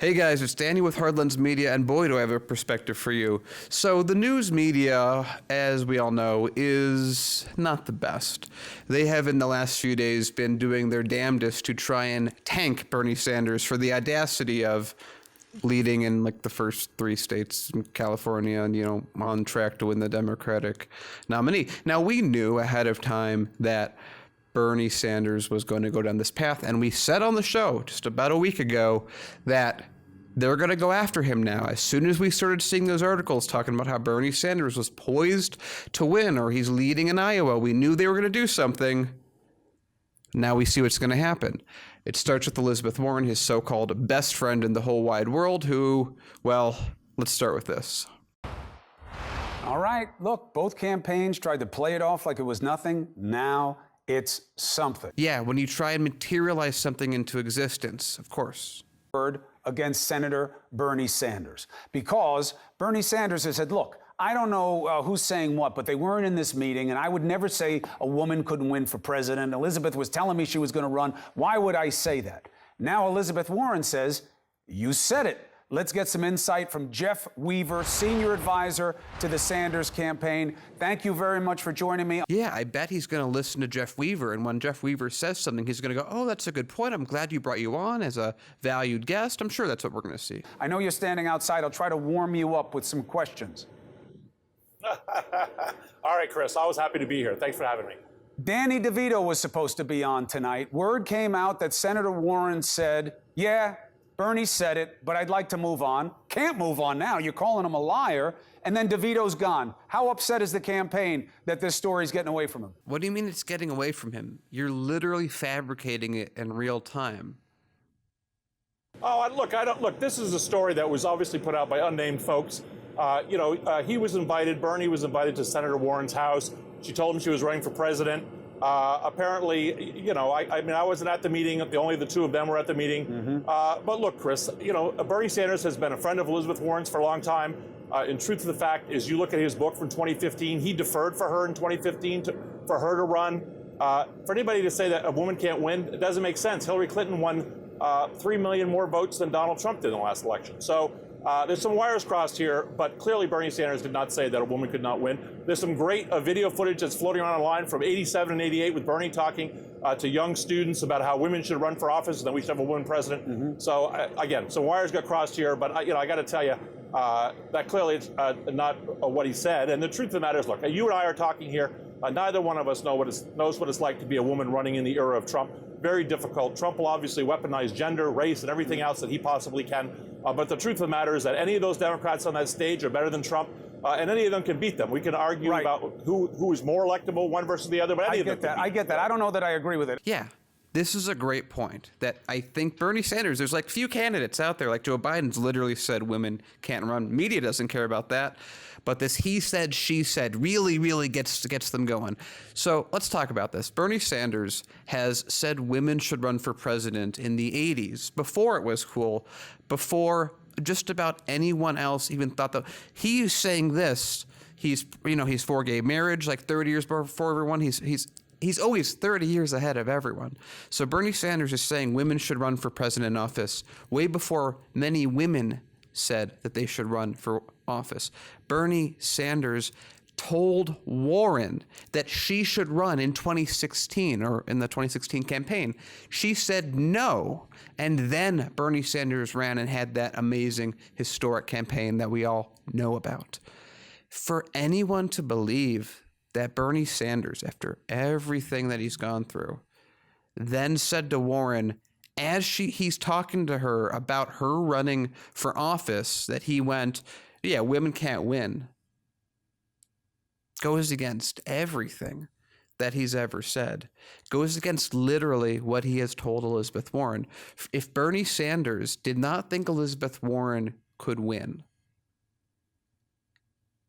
Hey guys, it's Danny with Hard Lens Media, and boy, do I have a perspective for you. So the news media, as we all know, is not the best. They have in the last few days been doing their damnedest to try and tank Bernie Sanders for the audacity of leading in like the first 3 states in California and, on track to win the Democratic nominee. Now, we knew ahead of time that Bernie Sanders was going to go down this path, and we said on the show just about a week ago that they're going to go after him now. As soon as we started seeing those articles talking about how Bernie Sanders was poised to win or he's leading in Iowa, we knew they were going to do something. Now we see what's going to happen. It starts with Elizabeth Warren, his so-called best friend in the whole wide world, who, well, let's start with this. All right, look, both campaigns tried to play it off like it was nothing. Now it's something. Yeah, when you try and materialize something into existence, of course. Against Senator Bernie Sanders, because Bernie Sanders has said, look, I don't know who's saying what, but they weren't in this meeting, and I would never say a woman couldn't win for president. Elizabeth was telling me she was going to run. Why would I say that? Now Elizabeth Warren says, you said it. Let's get some insight from Jeff Weaver, senior advisor to the Sanders campaign. Thank you very much for joining me. Yeah, I bet he's going to listen to Jeff Weaver, and when Jeff Weaver says something, he's going to go, oh, that's a good point. I'm glad you brought you on as a valued guest. I'm sure that's what we're going to see. I know you're standing outside. I'll try to warm you up with some questions. All right, Chris, I was happy to be here. Thanks for having me. Danny DeVito was supposed to be on tonight. Word came out that Senator Warren said, yeah, Bernie said it, but I'd like to move on. Can't move on now. You're calling him a liar. And then DeVito's gone. How upset is the campaign that this story's getting away from him? What do you mean it's getting away from him? You're literally fabricating it in real time. Oh, look, this is a story that was obviously put out by unnamed folks. He was invited, Bernie was invited to Senator Warren's house. She told him she was running for president. Apparently, I wasn't at the meeting. Only the two of them were at the meeting. Mm-hmm. But look, Chris, Bernie Sanders has been a friend of Elizabeth Warren's for a long time. In truth of the fact is, you look at his book from 2015, he deferred for her in 2015 for her to run. For anybody to say that a woman can't win, it doesn't make sense. Hillary Clinton won 3 million more votes than Donald Trump did in the last election. So there's some wires crossed here, but clearly Bernie Sanders did not say that a woman could not win. There's some great video footage that's floating around online from 87 and 88 with Bernie talking to young students about how women should run for office and that we should have a woman president. Mm-hmm. So again, some wires got crossed here, but I got to tell you, that clearly is not what he said. And the truth of the matter is, look, you and I are talking here. Neither one of us knows what it's like to be a woman running in the era of Trump. Very difficult. Trump will obviously weaponize gender, race, and everything else that he possibly can. But the truth of the matter is that any of those Democrats on that stage are better than Trump, and any of them can beat them. We can argue about who is more electable, one versus the other, but any of them. I get that. I don't know that I agree with it. Yeah. This is a great point that I think Bernie Sanders, there's like few candidates out there, like Joe Biden's literally said women can't run. Media doesn't care about that. But this he said, she said really, really gets them going. So let's talk about this. Bernie Sanders has said women should run for president in the 80s, before it was cool, before just about anyone else even thought that. He's saying this. He's for gay marriage, like 30 years before everyone. He's always 30 years ahead of everyone. So Bernie Sanders is saying women should run for president office way before many women said that they should run for office. Bernie Sanders told Warren that she should run in 2016 or in the 2016 campaign. She said no. And then Bernie Sanders ran and had that amazing historic campaign that we all know about. For anyone to believe that Bernie Sanders, after everything that he's gone through, then said to Warren, as he's talking to her about her running for office, that he went, yeah, women can't win, goes against everything that he's ever said, goes against literally what he has told Elizabeth Warren. If Bernie Sanders did not think Elizabeth Warren could win,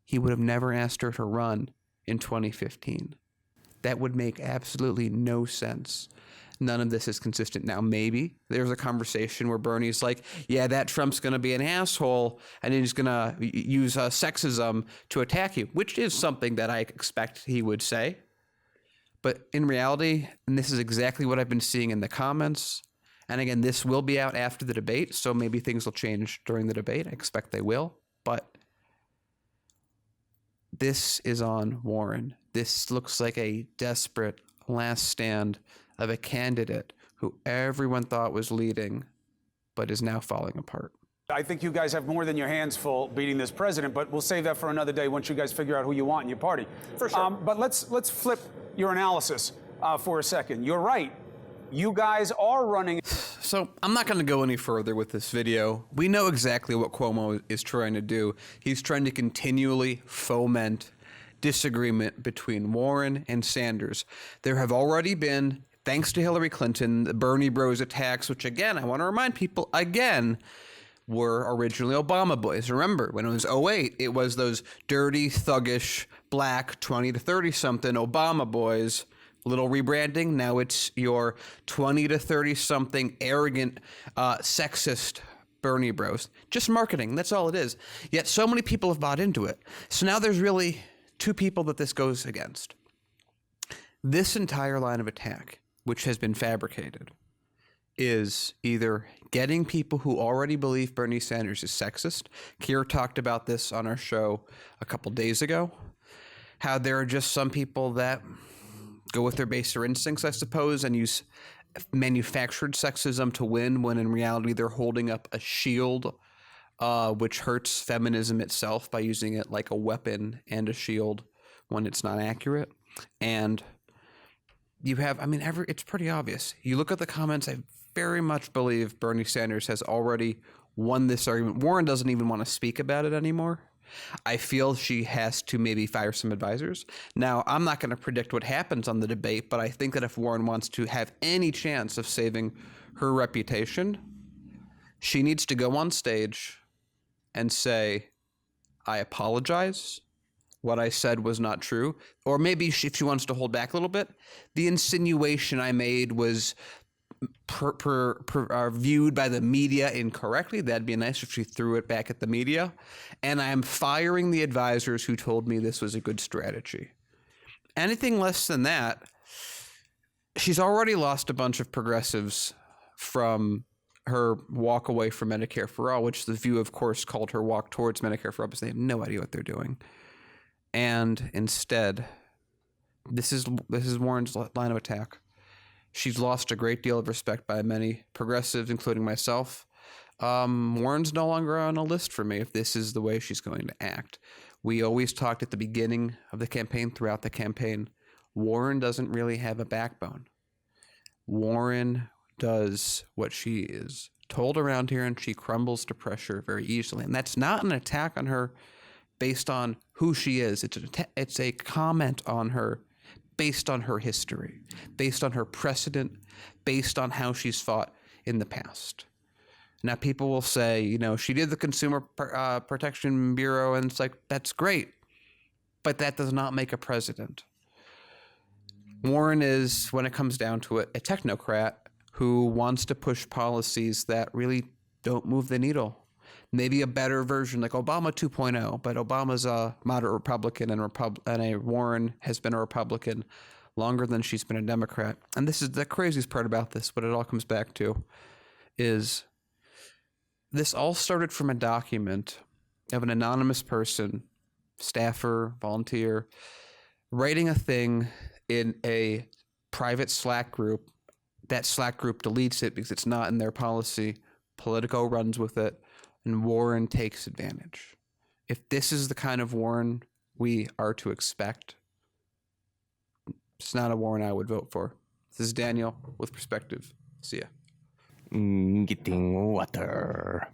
he would have never asked her to run in 2015. That would make absolutely no sense. None of this is consistent. Now, maybe there's a conversation where Bernie's like, yeah, that Trump's going to be an asshole, and he's going to use sexism to attack you, which is something that I expect he would say. But in reality, and this is exactly what I've been seeing in the comments And again, this will be out after the debate, so maybe things will change during the debate. I expect they will. But this is on Warren. This looks like a desperate last stand of a candidate who everyone thought was leading, but is now falling apart. I think you guys have more than your hands full beating this president, but we'll save that for another day once you guys figure out who you want in your party. For sure. But let's flip your analysis for a second. You're right. You guys are running. So I'm not going to go any further with this video. We know exactly what Cuomo is trying to do. He's trying to continually foment disagreement between Warren and Sanders. There have already been, thanks to Hillary Clinton, the Bernie Bros attacks, which again, I want to remind people again, were originally Obama boys. Remember, when it was 2008, it was those dirty, thuggish, black, 20 to 30 something Obama boys. Little rebranding. Now it's your 20 to 30 something arrogant, sexist Bernie Bros. Just marketing. That's all it is. Yet so many people have bought into it. So now there's really two people that this goes against. This entire line of attack, which has been fabricated, is either getting people who already believe Bernie Sanders is sexist. Keir talked about this on our show a couple days ago, how there are just some people that go with their baser instincts, I suppose, and use manufactured sexism to win, when in reality they're holding up a shield, which hurts feminism itself by using it like a weapon and a shield when it's not accurate. And you have, it's pretty obvious. You look at the comments, I very much believe Bernie Sanders has already won this argument. Warren doesn't even want to speak about it anymore. I feel she has to maybe fire some advisors. Now, I'm not going to predict what happens on the debate, but I think that if Warren wants to have any chance of saving her reputation, she needs to go on stage and say, I apologize. What I said was not true. Or maybe if she wants to hold back a little bit, the insinuation I made was viewed by the media incorrectly. That'd be nice if she threw it back at the media. And I'm firing the advisors who told me this was a good strategy. Anything less than that, she's already lost a bunch of progressives from her walk away from Medicare for All, which the View, of course, called her walk towards Medicare for All because they have no idea what they're doing. And instead, this is Warren's line of attack. She's lost a great deal of respect by many progressives, including myself. Warren's no longer on a list for me if this is the way she's going to act. We always talked at the beginning of the campaign, throughout the campaign, Warren doesn't really have a backbone. Warren does what she is told around here, and she crumbles to pressure very easily. And that's not an attack on her based on who she is. It's a comment on her based on her history, based on her precedent, based on how she's fought in the past. Now, people will say, she did the Consumer Protection Bureau, and it's like, that's great, but that does not make a president. Warren is, when it comes down to it, a technocrat who wants to push policies that really don't move the needle. Maybe a better version like Obama 2.0, but Obama's a moderate Republican, and Warren has been a Republican longer than she's been a Democrat. And this is the craziest part about this, what it all comes back to, is this all started from a document of an anonymous person, staffer, volunteer, writing a thing in a private Slack group. That Slack group deletes it because it's not in their policy. Politico runs with it. And Warren takes advantage. If this is the kind of Warren we are to expect, it's not a Warren I would vote for. This is Daniel with Perspective. See ya. Getting water.